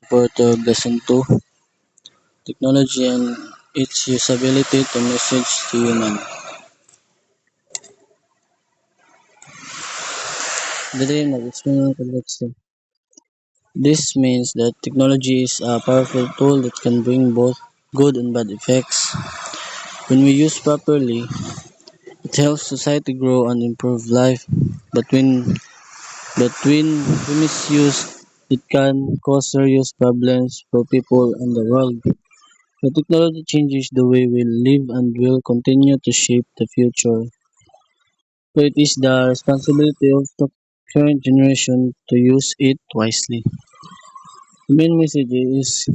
For the lesson 2, technology and its usability to message to human. Dali mag-explain ng context. This means that technology is a powerful tool that can bring both good and bad effects. When we use properly, it helps society grow and improve life. But when we misuse, it can cause serious problems for people and the world. The technology changes the way we live and will continue to shape the future. So it is the responsibility of the current generation to use it wisely. The main message is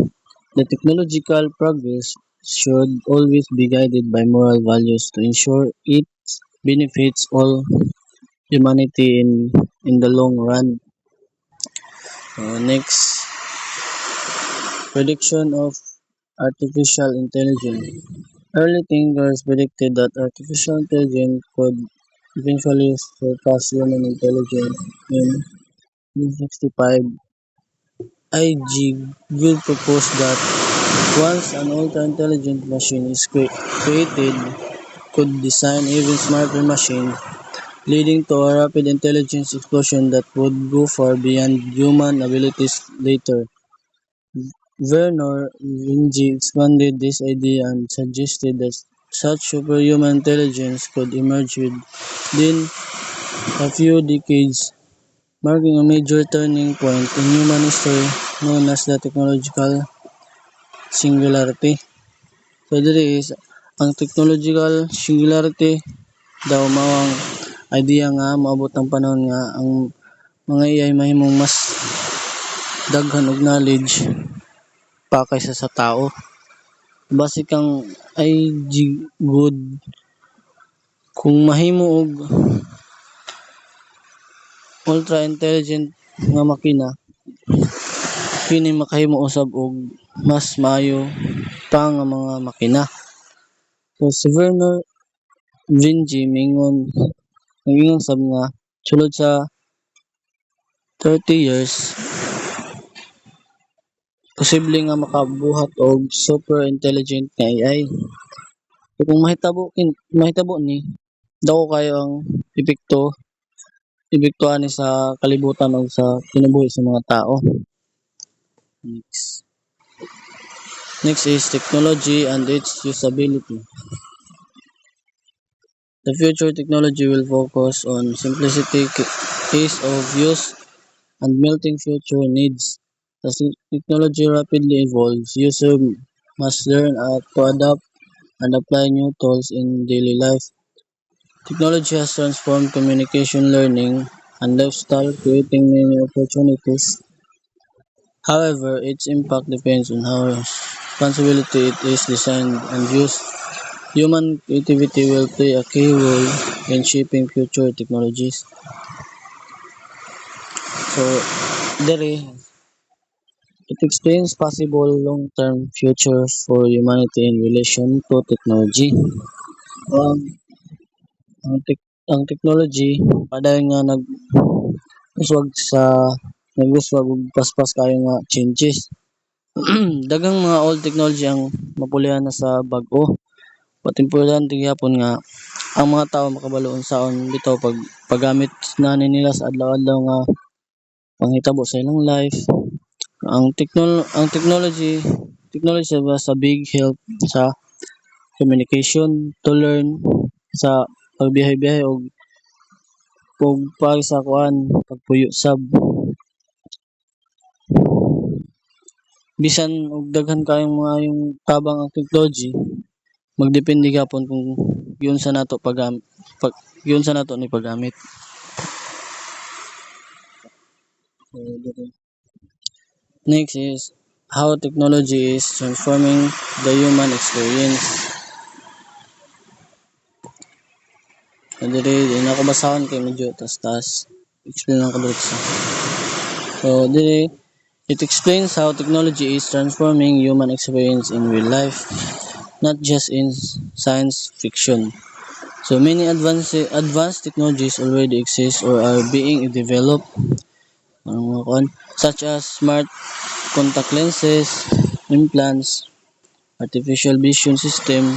that technological progress should always be guided by moral values to ensure it benefits all humanity in the long run. Next, prediction of artificial intelligence. Early thinkers predicted that artificial intelligence could eventually surpass human intelligence in 1965. I.G. Gould proposed that once an ultra-intelligent machine is created, could design even smarter machine, leading to a rapid intelligence explosion that would go far beyond human abilities later. Werner Vinge expanded this idea and suggested that such superhuman intelligence could emerge within a few decades, marking a major turning point in human history known as the technological singularity. So diri is ang technological singularity daw mao ang idea nga maabot ang panahon nga ang mga AI mahimong mas daghan og knowledge pa kaysa sa tao. Base kang IG good kung mahimo og ultra intelligent nga makina kini makahimo usab og mas maayo pa nga mga makina. So si Werner Vinge mingon sab nga sulod sa 30 years posible nga makabuhat og super intelligent nga AI. So kung mahitabo ni dako kayo ang epekto ani sa kalibutan o sa kinabuhi sa mga tao. Next. Next is technology and its usability. The future technology will focus on simplicity, ease of use, and meeting future needs. As technology rapidly evolves, users must learn to adapt and apply new tools in daily life. Technology has transformed communication, learning, and lifestyle, creating many opportunities. However, its impact depends on how responsibility it is designed and used. Human creativity will play a key role in shaping future technologies. So, dere, it explains possible long-term future for humanity in relation to technology. Um, ang technology, padayon nga nag-uswag og paspas kayo nga changes. Daghang mga old technology ang mapulihan na sa bag-o. But importante gyapon nga ang mga tao makabalo unsaon bitaw paggamit na nila sa adlaw-adlaw nga panghitabo sa ilang life. Ang technology sa big help sa communication, to learn, sa pagbiyahe-biyahe og sa pagpuyo sab. Bisan og daghan kayong mga yung tabang ang technology, magdepende gapon kung yun sa nato ni paggamit. Next is how technology is transforming the human experience. Diri ako basahon kay medyo tas explain lang ko dito. So diri it explains how technology is transforming human experience in real life, not just in science fiction. So many advanced technologies already exist or are being developed, such as contact lenses, implants, artificial vision system,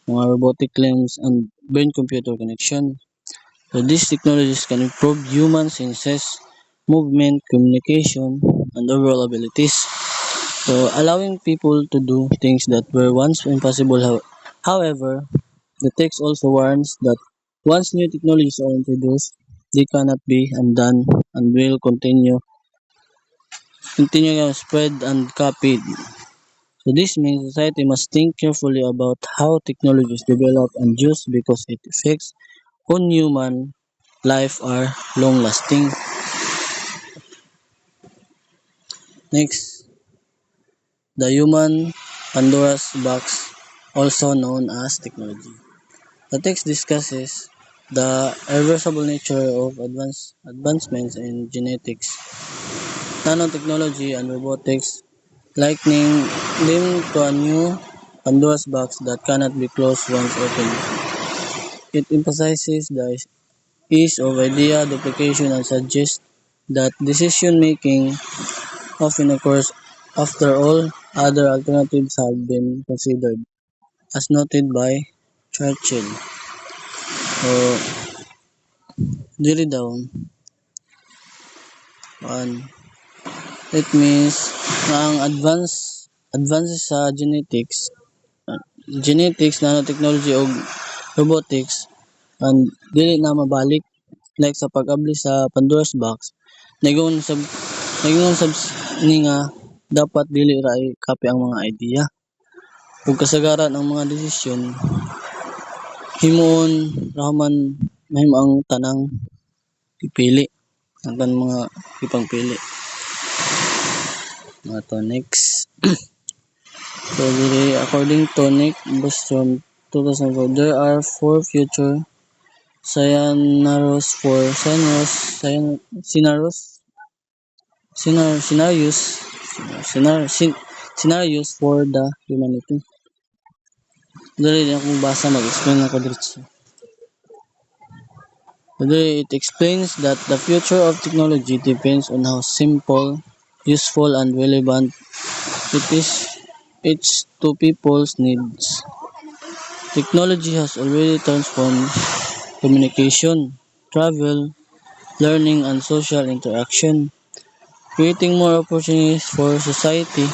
mga robotic limbs, and brain-computer connection. So these technologies can improve human senses, movement, communication, and overall abilities. So allowing people to do things that were once impossible. However, the text also warns that once new technologies are introduced, they cannot be undone and will continue to spread and copied. So this means society must think carefully about how technologies develop and used because its effects on human life are long lasting. Next, the human Pandora's box, also known as technology. The text discusses the irreversible nature of advancements in genetics, nanotechnology, and robotics, likening them to a new Pandora's box that cannot be closed once opened. It emphasizes the ease of idea duplication and suggests that decision making often occurs after all other alternatives have been considered, as noted by Churchill. So, diri daw, an it means na ang advances sa genetics, nanotechnology ug robotics and dili na mabalik like sa pag-abli sa Pandora's box. Nagingon sab ni nga dapat dili ra copy ang mga idea ug kasagaran ang mga desisyon himuon ra man mahimo ang tanang pipili ang tanang mga ipangpili. To next. So according to Nick Bostrom 2004, there are four future scenarios for scenarios scenarios for the humanity. Dali akong basa mag-explain ako diretso. Today it explains that the future of technology depends on how simple, useful, and relevant it is it's to people's needs. Technology has already transformed communication, travel, learning, and social interaction, creating more opportunities for society.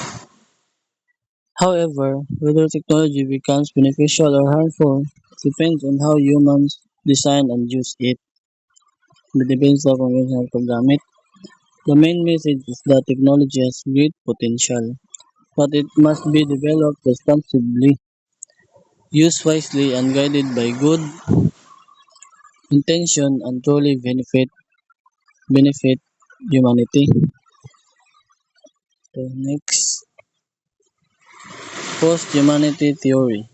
However, whether technology becomes beneficial or harmful depends on how humans design and use it. It depends sa kung saan paggamit. The main message is that technology has great potential, but it must be developed responsibly, used wisely, and guided by good intention and truly benefit humanity. So next, post-humanity theory.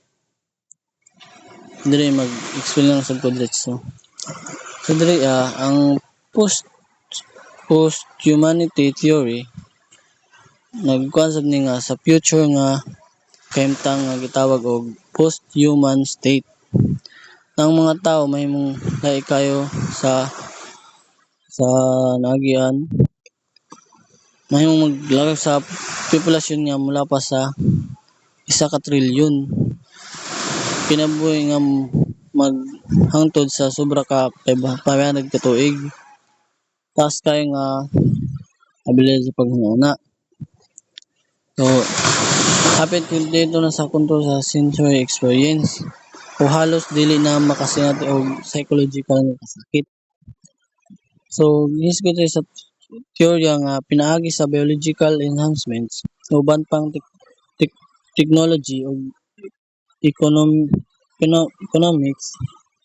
Dire mag-explain lang sa diretso. So dire ang post-humanity theory nagkuan sab ni nga sa future nga kahimtang nga gitawag og post-human state. Ang mga tao mahimong lahi kayo sa naagian, mahimong maglagak sa populasyon nga mula pa sa 1 ka trilyon. Kinabuhi nga maghangtod sa sobra ka 500 ka tuig. Taas kayo nga abilidad sa paghunahuna. So, hapit dito na sa kontrol sa sensory experience o halos dili na makasinati og psychological nga kasakit. So, hisgot sa teorya nga pinaagi sa biological enhancements uban pang technology o economics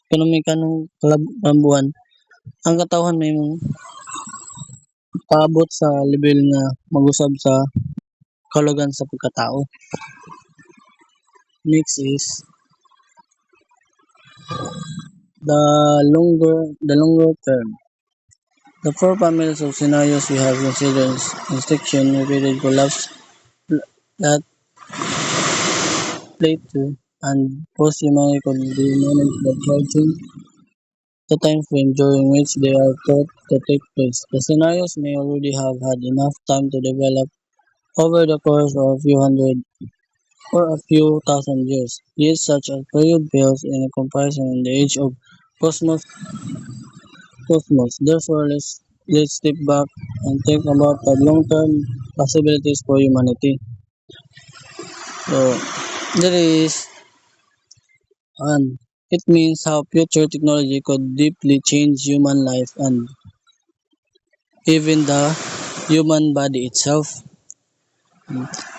ekonomikanong kalambuan ang katawhan may paabot sa level nga magusab sa kalugan sa pagkatao. Next is the longer term. The four families of scenarios we have considered: extinction, repeated collapse, that plateau, and post-humanity could be managed by charging the time frame during which they are thought to take place. The scenarios may already have had enough time to develop over the course of a few hundred or a few thousand years. Yet such a period pales in comparison in the age of cosmos. Therefore, let's step back and think about the long-term possibilities for humanity. So, there is and it means how future technology could deeply change human life and even the human body itself.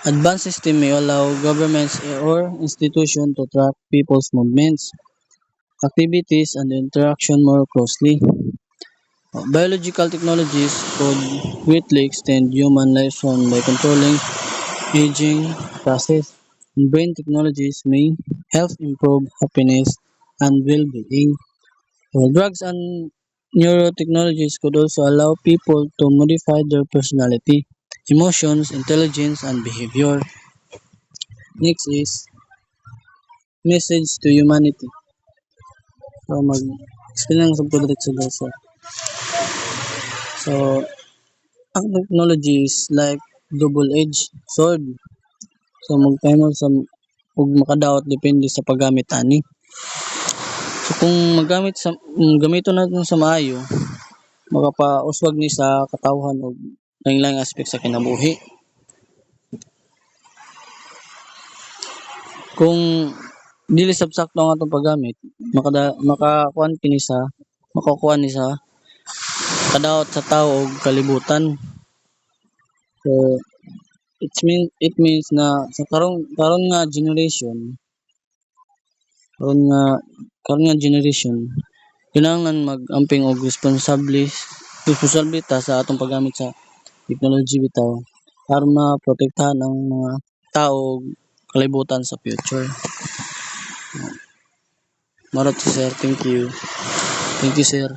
Advanced system may allow governments or institutions to track people's movements, activities, and interaction more closely. Biological technologies could greatly extend human lifespan by controlling aging process. And brain technologies may help improve happiness and well-being. Drugs and neurotechnologies could also allow people to modify their personality, emotions, intelligence, and behavior. Next is message to humanity. So mag-explain lang sa diretso sa. So, ang technology is like double-edged sword. So, magkahimo sa ug makadaot depende sa paggamit ani. So, kung gamiton natin sa maayo, makapauswag ni sa katawhan og lain-laing aspect sa kinabuhi. Kung dili sabsakto ang atong paggamit, makakuan ni sa kadaot sa tao og kalibutan. So it means na sa karon nga generation, karon nga generation, kinahanglan mag-amping og responsable ta sa atong paggamit sa technology bitaw para maprotektahan ang mga tao og kalibutan sa future. Marat sir, thank you. Thank you sir.